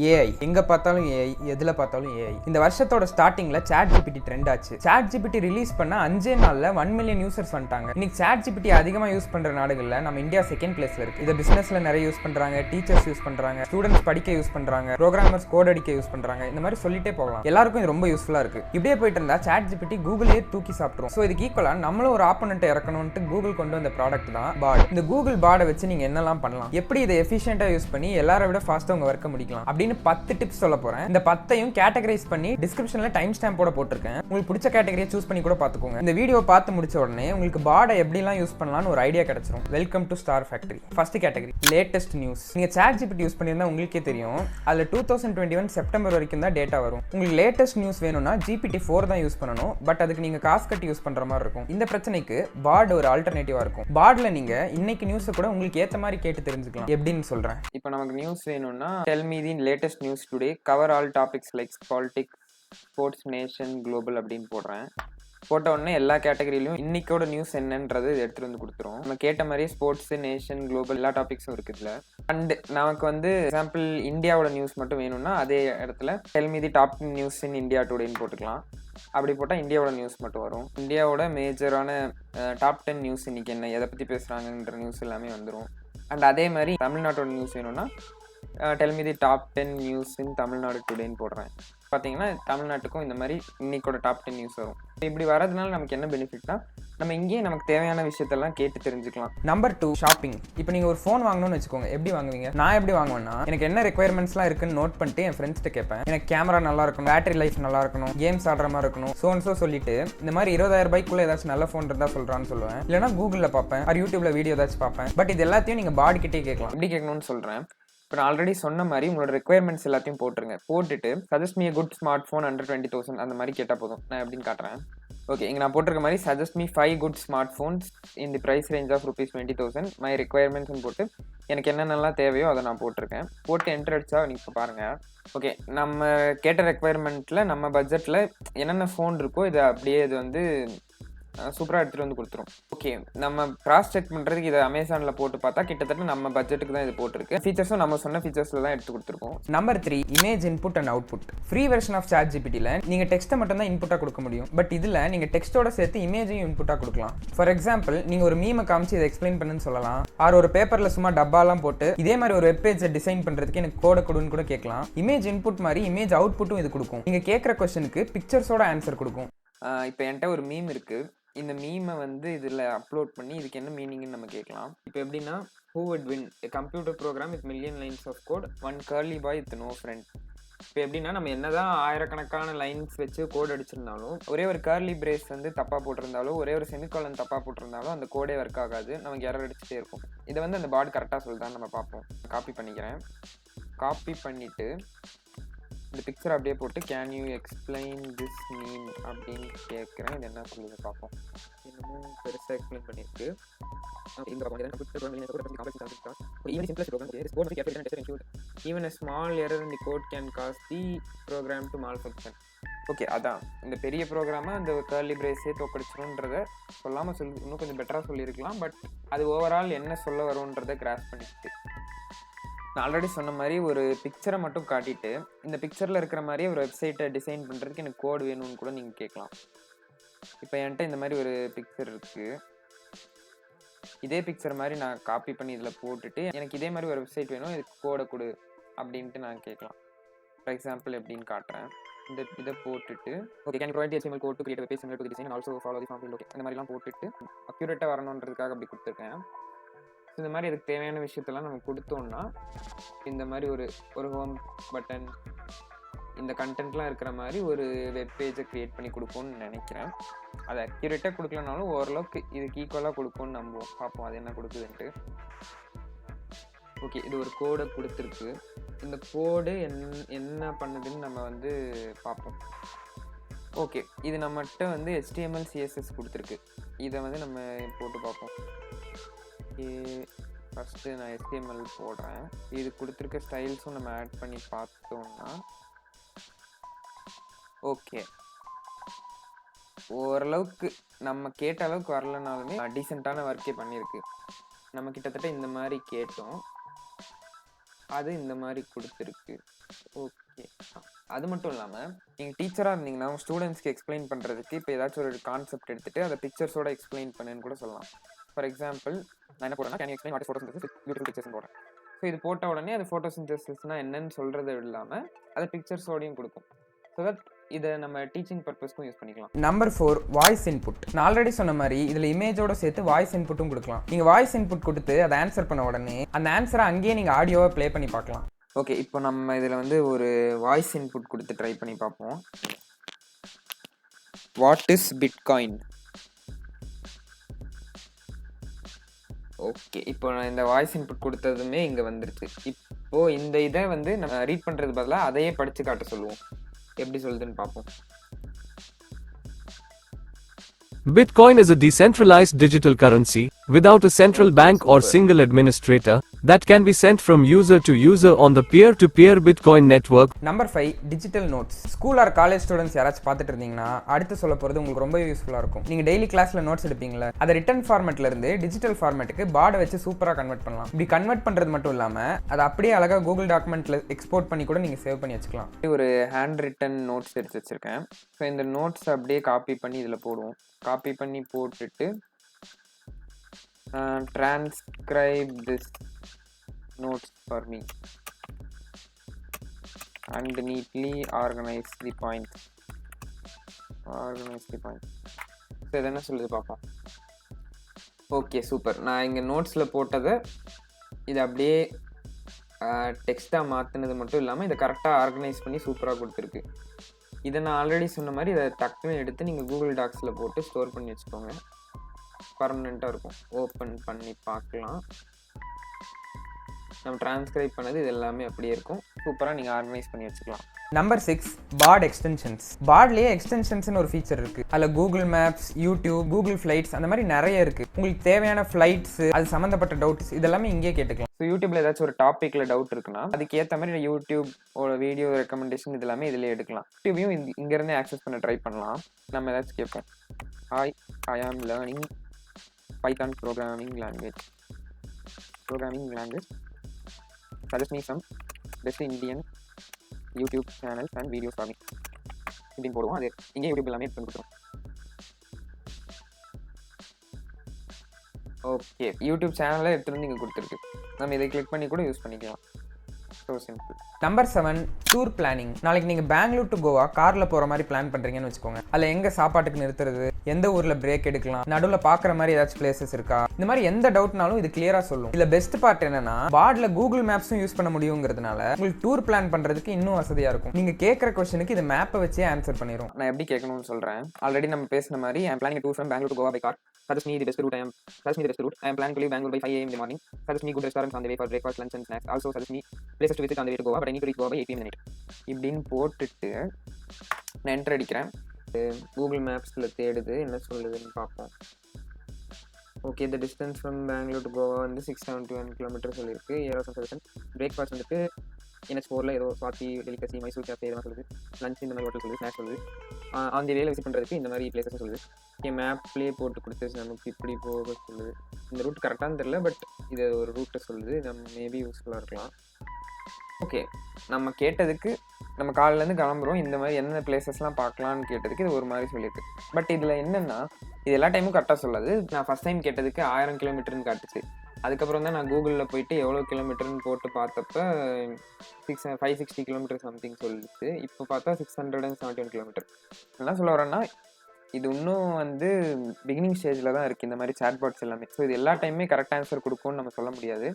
AI எங்க பார்த்தாலும் AI, எதுல பார்த்தாலும் ஏஐ. இந்த வருஷத்தோட ஸ்டார்டிங்ல சாட் ஜிபிடி ட்ரெண்ட் ஆச்சு. சாட் ஜிபிடி ரிலீஸ் பண்ண 5 நாள்ல 1 மில்லியன் யூசர்ஸ் வந்துட்டாங்க. இன்னைக்கு சாட் ஜிபிடி அதிகமா யூஸ் பண்ற நாடுகள்ல நம்ம இந்தியா செகண்ட் பிளேஸ்ல இருக்கு. இதை பிசினஸ்ல நிறைய யூஸ் பண்றாங்க, டீச்சர்ஸ் யூஸ் பண்றாங்க, ஸ்டூடெண்ட்ஸ் படிக்க யூஸ் பண்றாங்க, ப்ரோக்ராமர்ஸ் கோட் அடிக்க யூஸ் பண்றாங்க. இந்த மாதிரி சொல்லிட்டே போகலாம். எல்லாருக்கும் இது ரொம்ப யூஸ்ஃபுல்லா இருக்கு. இப்படியே போயிட்டு இருந்தா சாட் ஜிபிடி கூகுளே தூக்கி சாப்பிட்டுரும். ஸோ இதுக்கு ஈக்குவலா நம்மளும் ஒரு ஆப்போனன்ட் இறக்கணும்னு கூகுள் கொண்டு வந்த ப்ராடக்ட் தான் பாட். இந்த கூகுள் பாடை வச்சு நீங்க என்னெல்லாம் பண்ணலாம், எப்படி இதை எஃபிஷியன்ட்டா யூஸ் பண்ணி எல்லாரை விட ஃபாஸ்டா உங்க ஒர்க்கை முடிக்கலாம் அப்படின்னு 10 டிப்ஸ் சொல்ல போறேன். இந்த 10ஐயும் கேட்டகரைஸ் பண்ணி டிஸ்கிரிப்ஷன்ல டைம் ஸ்டாம்போட போட்டிருக்கேன். உங்களுக்கு பிடிச்ச கேட்டகரியை சூஸ் பண்ணி கூட பாத்துக்கோங்க. இந்த வீடியோ பார்த்து முடிச்ச உடனே உங்களுக்கு பாடை எப்படிலாம் யூஸ் பண்ணலாம்னு ஒரு ஐடியா கிடைச்சிரும். Welcome to star factory. First category latest news. நீங்க சாட் ஜிபிடி யூஸ் பண்ணியிருந்தா உங்களுக்கே தெரியும், அதுல 2021 செப்டம்பர் வரைக்கும் தான் டேட்டா வரும். உங்களுக்கு லேட்டஸ்ட் நியூஸ் வேணும்னா GPT-4 தான் யூஸ் பண்ணணும். பட் அதுக்கு நீங்க காசு கட்டி யூஸ் பண்ற மாதிரி இருக்கும். இந்த பிரச்சனைக்கு பாட் ஒரு ஆல்டர்னேட்டிவா இருக்கும். பாட்ல நீங்க இன்னைக்கு நியூஸ் கூட உங்களுக்கு ஏத்த மாதிரி கேட்டு தெரிஞ்சுக்கலாம். எப்படின்னு சொல்றேன். இப்போ நமக்கு நியூஸ் வேணும்னா டெல் மீ தி latest news today, cover all topics like politics, sports, nation, global அப்படின்னு போடுறேன். போட்ட உடனே எல்லா கேட்டகரியிலும் இன்னைக்கோட நியூஸ் என்னன்றது எடுத்துட்டு வந்து கொடுத்துரும். நம்ம கேட்ட மாதிரியே ஸ்போர்ட்ஸ், நேஷன், குளோபல் எல்லா டாபிக்ஸும் இருக்குதுல. அண்ட் நமக்கு வந்து எக்ஸாம்பிள் இந்தியாவோட நியூஸ் மட்டும் வேணும்னா அதே இடத்துல tell me the top news in India டுடேன்னு போட்டுக்கலாம். அப்படி போட்டால் இந்தியாவோட நியூஸ் மட்டும் வரும். இந்தியாவோட மேஜரான டாப் 10 நியூஸ் இன்னைக்கு என்ன, எதை பற்றி பேசுகிறாங்கன்ற நியூஸ் எல்லாமே வந்துடும். அண்ட் அதே மாதிரி தமிழ்நாட்டோட நியூஸ் வேணும்னா tell me the top 10 news in Tamil Nadu டுடேன்னு போடுறேன். பார்த்தீங்கன்னா தமிழ்நாட்டுக்கும் இந்த மாதிரி இன்னைக்கோட டாப் 10 நியூஸ் வரும். இப்படி வரதுனால நமக்கு என்ன பெனிஃபிட்னா, நம்ம இங்கேயே நமக்கு தேவையான விஷயத்தெல்லாம் கேட்டு தெரிஞ்சுக்கலாம். Number 2, shopping. இப்போ நீங்கள் ஒரு ஃபோன் வாங்கணும்னு வச்சுக்கோங்க, எப்படி வாங்குவீங்க? நான் எப்படி வாங்குவேன்னா, எனக்கு என்ன ரெக்யர்மெண்ட்ஸ்லாம் இருக்குன்னு நோட் பண்ணிட்டு என் ஃப்ரெண்ட்ஸ்ட்டு கேட்பேன். எனக்கு கேமரா நல்லா இருக்கணும், பேட்டரி லைஃப் நல்லா இருக்கணும், கேம்ஸ் ஆடுற மாதிரி இருக்கணும், ஸோ சொல்லிட்டு இந்த மாதிரி 20,000 ரூபாய்க்குள்ள ஏதாச்சும் நல்ல ஃபோன் இருந்தால் சொல்கிறான்னு சொல்லுவேன். இல்லைனா கூகுளில் பார்ப்பேன், அது யூடியூப்ல வீடியோ ஏதாச்சும் பார்ப்பேன். பட் இது எல்லாத்தையும் நீங்கள் பாடிக்கிட்டே கேட்கலாம். எப்படி கேட்கணும்னு சொல்கிறேன். இப்போ நான் ஆல்ரெடி சொன்ன மாதிரி உங்களோட ரெக்யர்மெண்ட்ஸ் எல்லாத்தையும் போட்டுருங்க. போட்டுட்டு suggest me good smart phone under 20,000 அந்த மாதிரி கேட்டால் போதும். நான் எப்படின்னு காட்டுறேன். ஓகே, இங்கே நான் போட்டிருக்க மாதிரி suggest me 5 good smart phones in the price range of ₹20,000 my ரெக்யர்மெண்ட்ஸ்னு போட்டு எனக்கு என்னென்னலாம் தேவையோ அதை நான் போட்டிருக்கேன். போட்டு என்டர் அடிச்சா நீங்கள் இப்போ பாருங்கள். ஓகே, நம்ம கேட்ட ரெக்யர்மெண்ட்டில் நம்ம பட்ஜெட்டில் என்னென்ன ஃபோன் இருக்கோ இதை அப்படியே இது வந்து சூப்பராக எடுத்துகிட்டு வந்து கொடுத்துரும். ஓகே, நம்ம கிராஸ் செக் பண்ணுறதுக்கு இதை அமேசானில் போட்டு பார்த்தா கிட்டத்தட்ட நம்ம பட்ஜெட்டுக்கு தான் இது போட்டிருக்கு. ஃபீச்சர்ஸும் நம்ம சொன்ன ஃபீச்சர்ஸில் தான் எடுத்து கொடுத்துருக்கோம். Number 3, image input and output. Free version of chat ஜிபிடியில் நீங்கள் டெக்ஸ்ட்டை மட்டும் தான் இன்புட்டாக கொடுக்க முடியும். பட் இதில் நீங்கள் டெக்ஸ்ட்டோட சேர்த்து இமேஜையும் இன்புட்டாக கொடுக்கலாம். ஃபார் எக்ஸாம்பிள், நீங்கள் ஒரு மீமை காமிச்சு இதை எக்ஸ்பிளைன் பண்ணுன்னு சொல்லலாம். ஒரு பேப்பரில் சும்மா டப்பாலாம் போட்டு இதே மாதிரி ஒரு வெப் பேஜை டிசைன் பண்ணுறதுக்கு எனக்கு கோடை கொடுன்னு கூட கேட்கலாம். இமேஜ் இன்புட் மாதிரி இமேஜ் அவுட்புட்டும் இது கொடுக்கும். நீங்கள் கேட்குற கொஸ்டினுக்கு பிக்சர்ஸோட ஆன்சர் கொடுக்கும். இப்போ என்கிட்ட ஒரு மீம் இருக்குது. இந்த மீமை வந்து இதில் அப்லோட் பண்ணி இதுக்கு என்ன மீனிங்னு நம்ம கேட்கலாம். இப்போ எப்படின்னா, who would win a computer program with million lines of code, one curly boy with no friend. இப்போ எப்படின்னா, நம்ம என்னதான் ஆயிரக்கணக்கான லைன்ஸ் வச்சு கோட் அடிச்சிருந்தாலும், ஒரே ஒரு கர்லி பிரேஸ் வந்து தப்பாக போட்டிருந்தாலும், ஒரே ஒரு செமிகாலன் தப்பாக போட்டிருந்தாலும் அந்த கோடே ஒர்க் ஆகாது, நமக்கு எரர் அடிச்சுட்டே இருக்கும். இதை வந்து அந்த பாட் கரெக்டாக சொல்லுதான்னு நம்ம பார்ப்போம். காப்பி பண்ணிக்கிறேன். காப்பி பண்ணிவிட்டு இந்த பிக்சர் அப்படியே போட்டு can you explain this meme அப்படின்னு கேட்குறேன். இது என்ன சொல்லுது பார்ப்போம். இன்னமும் பெருசாக எக்ஸ்பிளைன் பண்ணியிருக்கு. Even a small error in the code can cause the program to malfunction. Okay, அதான் இந்த பெரிய ப்ரோக்ராமை அந்த கர்லி பிரேஸே தோக்கடிச்சிடும்ன்றத சொல்லாமல் இன்னும் கொஞ்சம் பெட்டராக சொல்லியிருக்கலாம். பட் அது ஓவரால் என்ன சொல்ல வரும்ன்றதை கிராஸ் பண்ணிட்டு, நான் ஆல்ரெடி சொன்ன மாதிரி ஒரு பிக்சரை மட்டும் காட்டிட்டு இந்த பிக்சரில் இருக்கிற மாதிரியே ஒரு வெப்சைட்டை டிசைன் பண்ணுறதுக்கு எனக்கு கோட் வேணும்னு கூட நீங்கள் கேட்கலாம். இப்போ என்கிட்ட இந்த மாதிரி ஒரு பிக்சர் இருக்குது. இதே பிக்சர் மாதிரி நான் காப்பி பண்ணி இதில் போட்டுட்டு எனக்கு இதே மாதிரி ஒரு வெப்சைட் வேணும், இதுக்கு கோடை கொடு அப்படின்ட்டு நான் கேட்கலாம். ஃபார் எக்ஸாம்பிள் எப்படின்னு காட்டுறேன். இதை போட்டுட்டு okay, can provide HTML code to create web page similar to the design and also follow the form field. Okay, இந்த மாதிரிலாம் போட்டுட்டு அக்யூரேட்டாக வரணுன்றதுக்காக அப்படி கொடுத்துருக்கேன். இந்த மாதிரி இதுக்கு தேவையான விஷயத்தெல்லாம் நம்ம கொடுத்தோம்னா இந்த மாதிரி ஒரு ஹோம் பட்டன், இந்த கண்டென்ட்லாம் இருக்கிற மாதிரி ஒரு வெப் பேஜை க்ரியேட் பண்ணி கொடுப்போம்னு நினைக்கிறேன். அதை அக்யூரேட்டாக கொடுக்கலனாலும் ஓரளவுக்கு இதுக்கு ஈக்குவலாக கொடுப்போம்னு நம்புவோம். பார்ப்போம் அது என்ன கொடுக்குதுன்ட்டு. ஓகே, இது ஒரு கோடை கொடுத்துருக்கு. இந்த கோடு என்ன பண்ணுதுன்னு நம்ம வந்து பார்ப்போம். ஓகே, இது நம்மகிட்ட வந்து HTML CSS கொடுத்துருக்கு. இதை வந்து நம்ம போட்டு பார்ப்போம். ஃபஸ்ட்டு நான் HTML போடுறேன். இது கொடுத்துருக்க ஸ்டைல்ஸும் நம்ம ஆட் பண்ணி பார்த்தோம்னா ஓகே, ஓரளவுக்கு நம்ம கேட்ட அளவுக்கு வரலனாலுமே டீசெண்டான ஒர்க்கே பண்ணியிருக்கு. நம்ம கிட்டத்தட்ட இந்த மாதிரி கேட்டோம், அது இந்த மாதிரி கொடுத்துருக்கு. ஓகே. அது மட்டும் இல்லாமல் நீங்கள் டீச்சராக இருந்தீங்கன்னா ஸ்டூடெண்ட்ஸ்க்கு எக்ஸ்பிளைன் பண்ணுறதுக்கு இப்போ ஏதாச்சும் ஒரு கான்செப்ட் எடுத்துகிட்டு அதை பிக்சர்ஸோட எக்ஸ்பிளைன் பண்ணுன்னு கூட சொல்லலாம். ஃபார் எக்ஸாம்பிள் நான் என்ன போடுறேன்னா can you explain what is photosynthesis beautiful pictures போடுறேன். ஸோ இது போட்ட உடனே அது ஃபோட்டோசிந்தசிஸ்னா என்னன்னு சொல்கிறது இல்லாமல் அதை பிக்சர்ஸோடையும் கொடுக்கும். ஸோ தட் இதை நம்ம டீச்சிங் பர்பஸ்க்கும் யூஸ் பண்ணிக்கலாம். Number 4 voice input. நான் ஆல்ரெடி சொன்ன மாதிரி இதில் இமேஜோட சேர்த்து வாய்ஸ் இன்புட்டும் கொடுக்கலாம். நீங்கள் வாய்ஸ் இன்புட் கொடுத்து அதை ஆன்சர் பண்ண உடனே அந்த ஆன்சரை அங்கேயே நீங்கள் ஆடியோவை ப்ளே பண்ணி பார்க்கலாம். ஓகே, இப்போ நம்ம இதில் வந்து ஒரு வாய்ஸ் இன்புட் கொடுத்து ட்ரை பண்ணி பார்ப்போம். What is bitcoin? ஓகே, இப்போ நான் இந்த வாய்ஸ் இன்புட் கொடுத்ததுமே இங்கே வந்துருச்சு. இப்போது இந்த இதை வந்து நம்ம ரீட் பண்ணுறது பதிலாக அதையே படித்து காட்ட சொல்லுவோம். எப்படி சொல்லுதுன்னு பார்ப்போம். Bitcoin is a decentralized digital currency, without a central bank or single administrator, that can be sent from user to user on the peer-to-peer Bitcoin network. Number 5 digital notes. School or college students யாராச்சும் பார்த்துட்டு இருந்தீங்கன்னா அடுத்து சொல்ல போகிறது உங்களுக்கு ரொம்ப யூஸ்ஃபுல்லாக இருக்கும். நீங்கள் டெய்லி கிளாஸில் நோட்ஸ் எடுப்பீங்களா, அதை ரிட்டன் ஃபார்மேட்ல இருந்து டிஜிட்டல் ஃபார்மேட்டுக்கு பார்டை வச்சு சூப்பராக கன்வெர்ட் பண்ணலாம். இப்படி கன்வெர்ட் பண்ணுறது மட்டும் இல்லாமல் அதை அப்படியே அழகாக கூகுள் டாக்குமெண்ட்டில் எக்ஸ்போர்ட் பண்ணி கூட நீங்கள் சேவ் பண்ணி வச்சுக்கலாம். ஒரு ஹேண்ட் ரிட்டன் நோட்ஸ் எடுத்து வச்சுருக்கேன். ஸோ இந்த நோட்ஸ் அப்படியே காப்பி பண்ணி இதில் போடுவோம். காப்பி பண்ணி போட்டுட்டு transcribe this notes for me and neatly organize the points. So இது என்ன சொல்லுது பார்ப்போம். Okay, super. நான் இங்கே நோட்ஸில் போட்டதை இது அப்படியே டெக்ஸ்ட்டாக மாற்றினது மட்டும் இல்லாமல் இதை கரெக்டாக ஆர்கனைஸ் பண்ணி சூப்பராக கொடுத்துருக்கு. இதை நான் ஆல்ரெடி சொன்ன மாதிரி இதை டக்குன்னு எடுத்து நீங்கள் கூகுள் டாக்ஸில் போட்டு ஸ்டோர் பண்ணி வச்சுக்கோங்க. பர்மனெண்ட்டாக இருக்கும். ஓப்பன் பண்ணி பார்க்கலாம். நம்ம டிரான்ஸ்கிரைப் பண்ணது இது எல்லாமே அப்படியே இருக்கும். சூப்பராக நீங்கள் ஆர்கனைஸ் பண்ணி வச்சுக்கலாம். Number 6 bard extensions. பார்ட்லேயே எக்ஸ்டென்ஷன்ஸ்னு ஒரு ஃபீச்சர் இருக்குது. அதில் Google Maps, YouTube, Google Flights அந்த மாதிரி நிறைய இருக்குது. உங்களுக்கு தேவையான ஃப்ளைட்ஸ், அது சம்மந்தப்பட்ட டவுட்ஸ் இதெல்லாமே இங்கே கேட்டுக்கலாம். ஸோ யூடியூப்ல ஏதாச்சும் ஒரு டாப்பிக்கில் டவுட் இருக்குன்னா அதுக்கு ஏற்ற மாதிரி யூடியூபோட வீடியோ ரெக்கமெண்டேஷன் இது எல்லாமே இதில் எடுக்கலாம். யூடியூபையும் இங்கேருந்தே ஆக்சஸ் பண்ண ட்ரை பண்ணலாம். நம்ம ஏதாச்சும் கேட்போம். Hi, I am learning Python programming language. Suggest me some best Indian YouTube channels and videos for me இப்படின்னு போடுவோம். அது இங்கே யூடியூப் எல்லாமே பண்ணி கொடுத்துரும். ஓகே, யூடியூப் சேனலில் எடுத்துகிட்டு இங்கே கொடுத்துருக்கு. நம்ம இதை கிளிக் பண்ணி கூட யூஸ் பண்ணிக்கலாம். So simple. Number 7 tour planning. நாளைக்கு நீங்கள் பெங்களூர் டு கோவா காரில் போகிற மாதிரி பிளான் பண்ணுறீங்கன்னு வச்சுக்கோங்க. அதில் எங்கே சாப்பாட்டுக்கு நிறுத்துறது, எந்த ஊரில் பிரேக் எடுக்கலாம், நடுவில் பார்க்குற மாதிரி ஏதாச்சும் பிளேசஸ் இருக்கா, இந்த மாதிரி எந்த டவுட்னாலும் இது கிளியராக சொல்லும். இதில் பெஸ்ட் பார்ட் என்னன்னா பார்டில் கூகுள் மேப்ஸும் யூஸ் பண்ண முடியுங்கிறதுனால உங்களுக்கு டூர் பிளான் பண்ணுறதுக்கு இன்னும் வசதியாக இருக்கும். நீங்கள் கேட்குற கொஸ்டினுக்கு இது மேப்பை வச்சே ஆன்சர் பண்ணிடும். நான் எப்படி கேட்கணும்னு சொல்கிறேன். ஆல்ரெடி நம்ம பேசின மாதிரி I am planning tour from Bangalore to Goa by car. Suggest me the best route. I am planning to leave Bangalore by 5 a.m. in the morning. Suggest me good restaurants on the way for breakfast, lunch and snacks. Also suggest me places to visit on the way to Goa, but I need to reach Goa by 8 p.m. in the night. இப்படின்னு போட்டுட்டு நான் enter அடிக்கிறேன். Google மேப்ஸில் தேடுது, என்ன சொல்லுதுன்னு பார்ப்போம். Okay, the distance from Bangalore to Goa வந்து 671 kilometre சொல்லியிருக்கு. ஏரோசன் சஜஷன். பிரேக்ஃபாஸ்ட் வந்துட்டு NH4ல ஏதோ ஸ்வாதி டெலிகசி மைசூர் கேஃபே இதெல்லாம் சொல்லுது. லஞ்ச் இந்த மாதிரி ஹோட்டல் சொல்லுது. ஸ்நாக்ஸ் சொல்லுது. ஆன் தி வேல விசிட் பண்ணுறதுக்கு இந்த மாதிரி பிளேஸஸ் சொல்லுது. மேப்லேயே போட்டு கொடுத்து நமக்கு இப்படி போக சொல்லுது. இந்த ரூட் கரெக்டானு தெரியல, பட் இது ஒரு ரூட்டை சொல்லுது. நம்ம மேபி யூஸ்ஃபுல்லாக இருக்கலாம். ஓகே, நம்ம கேட்டதுக்கு நம்ம காலையிலேருந்து கிளம்புறோம், இந்த மாதிரி என்ன பிளேசஸ்லாம் பார்க்கலான்னு கேட்டதுக்கு இது ஒரு மாதிரி சொல்லியிருக்கு. பட் இதில் என்னென்னா இது எல்லா டைமும் கரெக்டாக சொல்லாது. நான் ஃபஸ்ட் டைம் கேட்டதுக்கு 1000 கிலோமீட்டர்னு காட்டுச்சு. அதுக்கப்புறம் தான் நான் கூகுளில் போயிட்டு எவ்வளோ கிலோமீட்டர்னு போட்டு பார்த்தப்ப 560 கிலோமீட்டர் சம்திங் சொல்லிச்சு. இப்போ பார்த்தா 671 கிலோமீட்டர். என்ன சொல்ல வரேன்னா இது இன்னும் வந்து பிகினிங் ஸ்டேஜில் தான் இருக்குது இந்த மாதிரி சேட்பாட்ஸ் எல்லாமே. ஸோ இது எல்லா டைமுமே கரெக்ட் ஆன்சர் கொடுக்கும்னு நம்ம சொல்ல முடியாது.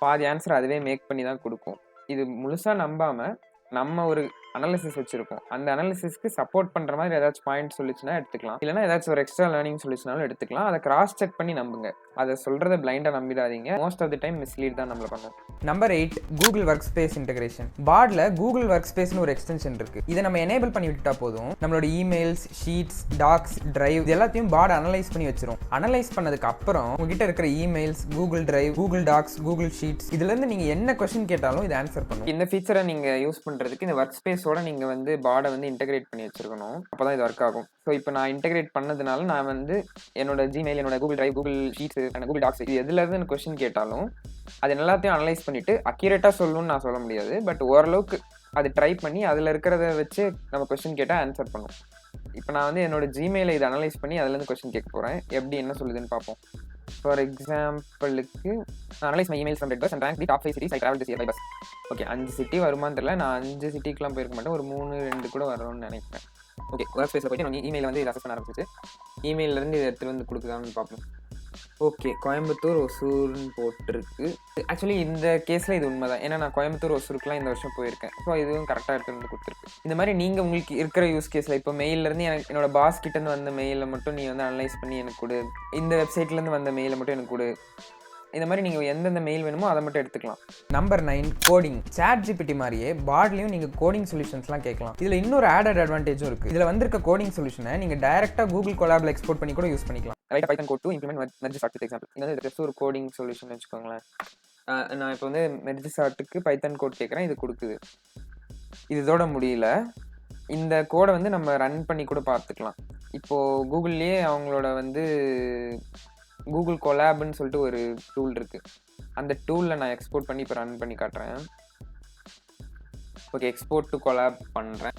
பாதி ஆன்சர் அதுவே மேக் பண்ணி தான் கொடுக்கும். இது முழுசாக நம்பாமல் நம்ம ஒரு அனாலிசிஸ் வச்சுருக்கோம். அந்த அனாலிசிஸ்க்கு சப்போர்ட் பண்ணுற மாதிரி ஏதாச்சும் பாயிண்ட் சொல்லிச்சுன்னா எடுத்துக்கலாம். இல்லைனா ஏதாச்சும் ஒரு எக்ஸ்ட்ரா லேர்னிங் சொல்லிச்சுனாலும் எடுத்துக்கலாம். அதை கிராஸ் செக் பண்ணி நம்புங்க. அதை சொல்கிறத பிளைண்டாக நம்பிடாதீங்க. Most of the time mislead தான் நம்மளை பண்ணுவோம். Number 8 Google workspace integration. பார்டில் கூகுள் ஒர்க் ஸ்பேஸ்னு ஒரு எக்ஸ்டென்ஷன் இருக்குது. இதை நம்ம எனேபிள் பண்ணி விட்டுட்டா போதும். நம்மளோட இமெயில்ஸ், ஷீட்ஸ், டாக்ஸ், டிரைவ் இது எல்லாத்தையும் பார்டு அனலைஸ் பண்ணி வச்சிரும். அனலைஸ் பண்ணதுக்கு அப்புறம் உங்ககிட்ட இருக்கிற emails, Google drive, Google docs, Google sheets இதுலேருந்து நீங்கள் என்ன கொஸ்டின் கேட்டாலும் இது ஆன்சர் பண்ணும். இந்த ஃபீச்சரை நீங்கள் யூஸ் பண்ணுறதுக்கு இந்த ஒர்க் ஸ்பேஸோட நீங்கள் வந்து பார்டை வந்து இன்டெகிரேட் பண்ணி வச்சிருக்கணும். அப்போ தான் இது ஒர்க் ஆகும். ஸோ இப்போ நான் இன்டெகிரேட் பண்ணதுனால நான் வந்து என்னோட ஜிமெயில், என்னோட Google drive, Google sheets, Google docs இது எதுலேருந்து எனக்கு கொஸ்டின் கேட்டாலும் அது எல்லாத்தையும் அனலைஸ் பண்ணிவிட்டு அக்யூரேட்டாக சொல்லணும்னு நான் சொல்ல முடியாது. பட் ஓரளவுக்கு அது ட்ரை பண்ணி அதில் இருக்கிறத வச்சு நம்ம கொஸ்டின் கேட்டால் ஆன்சர் பண்ணும். இப்போ நான் வந்து என்னோட ஜிமெயிலை இதை அனலைஸ் பண்ணி அதுலேருந்து கொஸ்டின் கேட்க போகிறேன். எப்படி என்ன சொல்லுதுன்னு பார்ப்போம். ஃபார் எக்ஸாம்பிளுக்கு analyse my emails from red bus and rank the top 5 cities I travel this year by bus. Okay, 5 city வருமான்னு தெரியல. நான் 5 சிட்டிக்கெலாம் போயிருக்க மாட்டேன், ஒரு 3-2 கூட வரும்னு நினைக்கிறேன். ஓகே, ஒர்க்ஸ்பேஸில் போய்ட்டு நம்ம இமெயில் வந்து இதை அசஸ் பண்ண ஆரம்பிச்சிச்சு. இமெயிலேருந்து இதை எடுத்துகிட்டு வந்து கொடுக்குதான்னு பார்ப்போம். ஓகே, கோயம்புத்தூர் ஒசூர்னு போட்டிருக்கு. ஆக்சுவலி இந்த கேஸில் இது உண்மை தான். ஏன்னா நான் கோயம்புத்தூர் ஒசூருக்குலாம் இந்த வருஷம் போயிருக்கேன். ஸோ இதுவும் கரெக்டாக எடுத்துகிட்டு வந்து கொடுத்துருக்கு. இந்த மாதிரி நீங்கள் உங்களுக்கு இருக்கிற யூஸ் கேஸில் இப்போ மெயிலேருந்து எனக்கு என்னோட பாஸ் கிட்டேருந்து வந்த மெயிலை மட்டும் நீ வந்து அனலைஸ் பண்ணி எனக்கு கொடு, இந்த வெப்சைட்லேருந்து வந்த மெயிலை மட்டும் எனக்கு கொடு, இந்த மாதிரி நீங்கள் எந்தெந்த மெயில் வேணுமோ அதை மட்டும் எடுத்துக்கலாம். Number 9, coding. சாட் ஜிபிடி மாதிரியே பாட்லையும் நீங்கள் கோடிங் சொல்யூஷன்ஸ்லாம் கேட்கலாம். இதில் இன்னொரு ஆடட் அட்வான்டேஜும் இருக்குது. இதில் வந்திருக்க கோடிங் சொல்யூஷனை நீங்கள் டைரெக்டாக கூகுள் கொலாபில் எக்ஸ்போர்ட் பண்ணி கூட யூஸ் பண்ணிக்கலாம். Write Python code to implement merge sort with example. இது வந்து ஜஸ்ட் ஒரு கோடிங் சொல்யூஷன் வச்சுக்கோங்களேன். நான் இப்போ வந்து மெர்ஜ் சார்ட்டுக்கு பைத்தன் கோட் கேட்குறேன், இது கொடுக்குது. இதோட முடியல, இந்த கோடை வந்து நம்ம ரன் பண்ணி கூட பார்த்துக்கலாம். இப்போது கூகுள்லேயே அவங்களோட வந்து கூகுள் கொலாப்னு சொல்லிட்டு ஒரு டூல் இருக்குது. அந்த டூலில் நான் எக்ஸ்போர்ட் பண்ணி இப்போ ரன் பண்ணி காட்டுறேன். ஓகே, எக்ஸ்போர்ட் டு கொலாப் பண்ணுறேன்.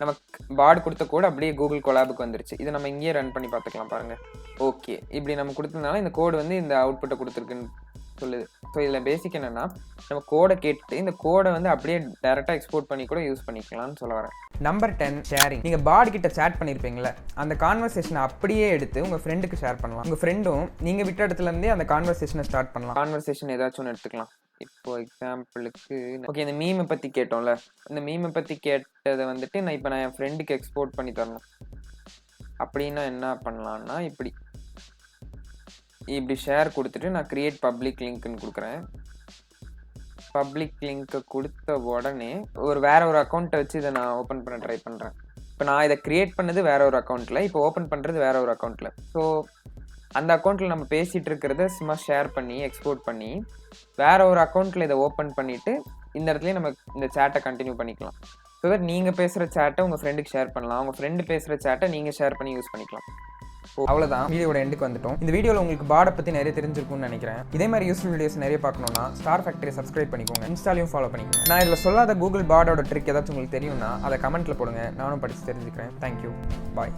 நமக்கு பாட் கொடுத்த கோடு அப்படியே கூகுள் கொலாபுக்கு வந்துருச்சு. இதை நம்ம இங்கேயே ரன் பண்ணி பார்த்துக்கலாம் பாருங்கள். ஓகே, இப்படி நம்ம கொடுத்ததுனால இந்த கோடு வந்து இந்த அவுட்புட்டை கொடுத்துருக்குன்னு சொல்லுது. ஸோ இதில் பேசிக் என்னென்னா, நம்ம கோடை கேட்டு இந்த கோடை வந்து அப்படியே டேரெக்டாக எக்ஸ்போர்ட் பண்ணி கூட யூஸ் பண்ணிக்கலாம்னு சொல்ல வரேன். Number 10, sharing. நீங்கள் பாட் கிட்ட சேட் பண்ணியிருப்பீங்களே, அந்த கான்வர்சேஷனை அப்படியே எடுத்து உங்கள் ஃப்ரெண்டுக்கு ஷேர் பண்ணலாம். உங்கள் ஃப்ரெண்டும் நீங்கள் விட்ட இடத்துலேருந்தே அந்த கான்வர்சேஷனை ஸ்டார்ட் பண்ணலாம். கான்வர்சேஷன் ஏதாச்சும் ஒன்று எடுத்துக்கலாம். இப்போ எக்ஸாம்பிளுக்கு ஓகே, இந்த மீமை பற்றி கேட்டோம்ல, இந்த மீமை பற்றி கேட்டதை வந்துட்டு நான் இப்போ என் ஃப்ரெண்டுக்கு எக்ஸ்போர்ட் பண்ணி தரணும் அப்படின்னா என்ன பண்ணலான்னா, இப்படி ஷேர் கொடுத்துட்டு நான் கிரியேட் பப்ளிக் லிங்க்னு கொடுக்குறேன். பப்ளிக் லிங்க்கை கொடுத்த உடனே வேற ஒரு அக்கௌண்ட்டை வச்சு இதை நான் ஓப்பன் பண்ண ட்ரை பண்ணுறேன். இப்போ நான் இதை கிரியேட் பண்ணது வேற ஒரு அக்கௌண்ட்டில், இப்போ ஓப்பன் பண்ணுறது வேற ஒரு அக்கௌண்ட்டில். ஸோ அந்த அக்கௌண்ட்டில் நம்ம பேசிகிட்டு இருக்கிறத சும்மா ஷேர் பண்ணி எக்ஸ்போர்ட் பண்ணி வேற ஒரு அக்கௌண்ட்டில் இதை ஓப்பன் பண்ணிவிட்டு இந்த இடத்துலையே நம்ம இந்த சேட்டை கண்டினியூ பண்ணிக்கலாம். ஸோ தட் நீங்கள் பேசுகிற சேட்டை உங்கள் ஃப்ரெண்டுக்கு ஷேர் பண்ணலாம், உங்கள் ஃப்ரெண்டு பேசுகிற சேட்டை நீங்கள் ஷேர் பண்ணி யூஸ் பண்ணிக்கலாம். அவ்வளோதான், வீடியோட எண்டுக்கு வந்துட்டோம். இந்த வீடியோவில் உங்களுக்கு பாடை பற்றி நிறைய தெரிஞ்சிருக்கும்னு நினைக்கிறேன். இதே மாதிரி யூஸ்ஃபுல் வீடியோஸ் நிறைய பார்க்கணும்னா ஸ்டார் ஃபேக்டரி சப்ஸ்கிரைப் பண்ணிக்கோங்க, இன்ஸ்டாலையும் ஃபாலோ பண்ணிக்கோங்க. நான் இதில் சொல்லாத கூகுள் பாடோட ட்ரிக் ஏதாச்சும் உங்களுக்கு தெரியும்னா அதை கமெண்ட்டில் போடுங்க, நானும் படித்து தெரிஞ்சுக்கிறேன். தேங்க்யூ, பாய்.